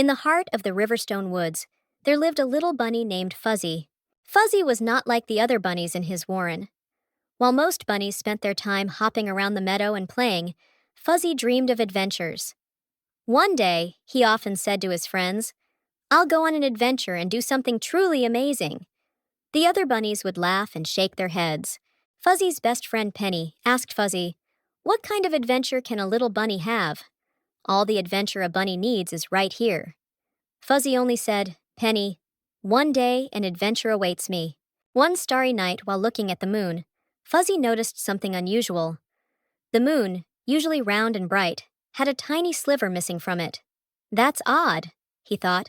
In the heart of the Riverstone Woods, there lived a little bunny named Fuzzy. Fuzzy was not like the other bunnies in his warren. While most bunnies spent their time hopping around the meadow and playing, Fuzzy dreamed of adventures. One day, he often said to his friends, "I'll go on an adventure and do something truly amazing." The other bunnies would laugh and shake their heads. Fuzzy's best friend Penny asked Fuzzy, "What kind of adventure can a little bunny have?" "All the adventure a bunny needs is right here." Fuzzy only said, "Penny, one day an adventure awaits me." One starry night while looking at the moon, Fuzzy noticed something unusual. The moon, usually round and bright, had a tiny sliver missing from it. "That's odd," he thought.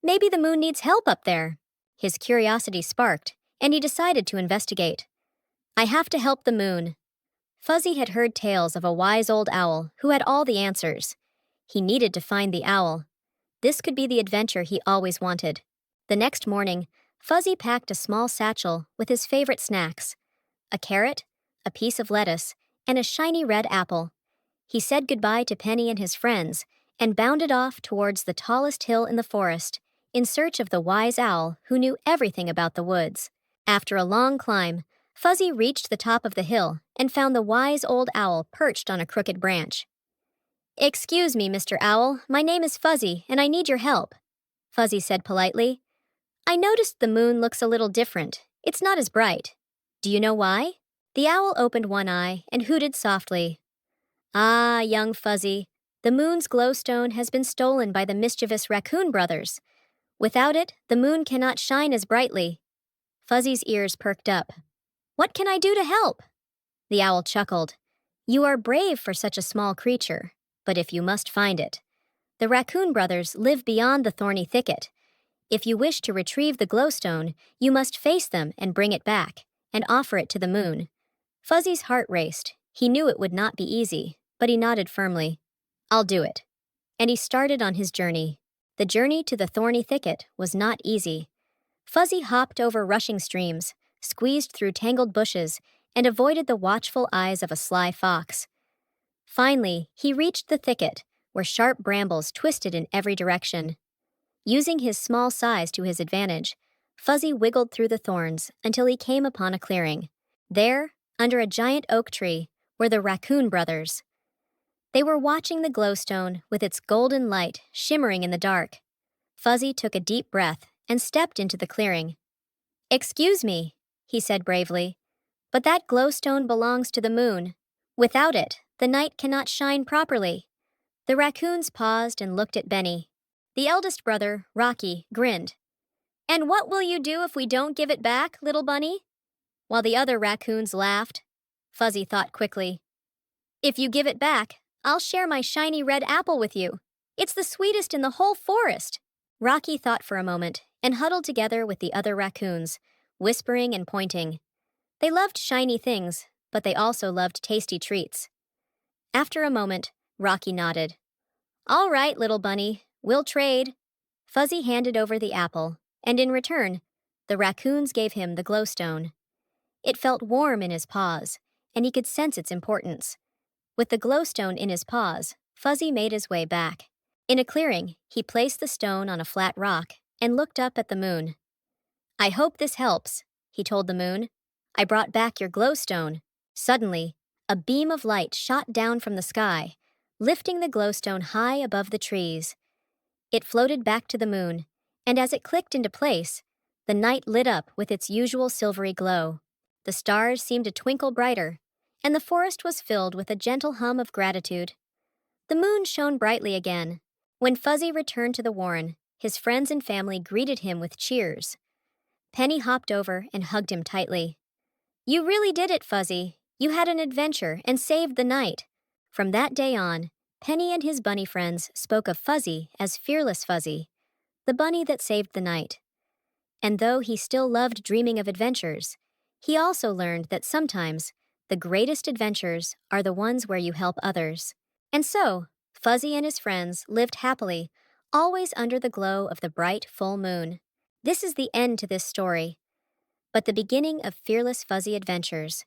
"Maybe the moon needs help up there." His curiosity sparked, and he decided to investigate. "I have to help the moon." Fuzzy had heard tales of a wise old owl who had all the answers. He needed to find the owl. This could be the adventure he always wanted. The next morning, Fuzzy packed a small satchel with his favorite snacks: a carrot, a piece of lettuce, and a shiny red apple. He said goodbye to Penny and his friends and bounded off towards the tallest hill in the forest in search of the wise owl who knew everything about the woods. After a long climb, Fuzzy reached the top of the hill and found the wise old owl perched on a crooked branch. "Excuse me, Mr. Owl, my name is Fuzzy and I need your help," Fuzzy said politely. "I noticed the moon looks a little different. It's not as bright. Do you know why?" The owl opened one eye and hooted softly. "Ah, young Fuzzy, the moon's glowstone has been stolen by the mischievous raccoon brothers. Without it, the moon cannot shine as brightly." Fuzzy's ears perked up. "What can I do to help?" The owl chuckled. "You are brave for such a small creature, but if you must find it. The raccoon brothers live beyond the thorny thicket. If you wish to retrieve the glowstone, you must face them and bring it back, and offer it to the moon." Fuzzy's heart raced. He knew it would not be easy, but he nodded firmly. "I'll do it." And he started on his journey. The journey to the thorny thicket was not easy. Fuzzy hopped over rushing streams, squeezed through tangled bushes, and avoided the watchful eyes of a sly fox. Finally, he reached the thicket, where sharp brambles twisted in every direction. Using his small size to his advantage, Fuzzy wiggled through the thorns until he came upon a clearing. There, under a giant oak tree, were the raccoon brothers. They were watching the glowstone with its golden light shimmering in the dark. Fuzzy took a deep breath and stepped into the clearing. "Excuse me," he said bravely, "but that glowstone belongs to the moon. Without it, the night cannot shine properly." The raccoons paused and looked at Benny. The eldest brother, Rocky, grinned. "And what will you do if we don't give it back, little bunny?" While the other raccoons laughed, Fuzzy thought quickly. "If you give it back, I'll share my shiny red apple with you. It's the sweetest in the whole forest." Rocky thought for a moment and huddled together with the other raccoons, whispering and pointing. They loved shiny things, but they also loved tasty treats. After a moment, Rocky nodded. "All right, little bunny, we'll trade." Fuzzy handed over the apple, and in return, the raccoons gave him the glowstone. It felt warm in his paws, and he could sense its importance. With the glowstone in his paws, Fuzzy made his way back. In a clearing, he placed the stone on a flat rock and looked up at the moon. "I hope this helps," he told the moon. "I brought back your glowstone." Suddenly, a beam of light shot down from the sky, lifting the glowstone high above the trees. It floated back to the moon, and as it clicked into place, the night lit up with its usual silvery glow. The stars seemed to twinkle brighter, and the forest was filled with a gentle hum of gratitude. The moon shone brightly again. When Fuzzy returned to the warren, his friends and family greeted him with cheers. Penny hopped over and hugged him tightly. "You really did it, Fuzzy. You had an adventure and saved the night." From that day on, Penny and his bunny friends spoke of Fuzzy as Fearless Fuzzy, the bunny that saved the night. And though he still loved dreaming of adventures, he also learned that sometimes the greatest adventures are the ones where you help others. And so, Fuzzy and his friends lived happily, always under the glow of the bright, full moon. This is the end to this story, but the beginning of Fearless Fuzzy adventures.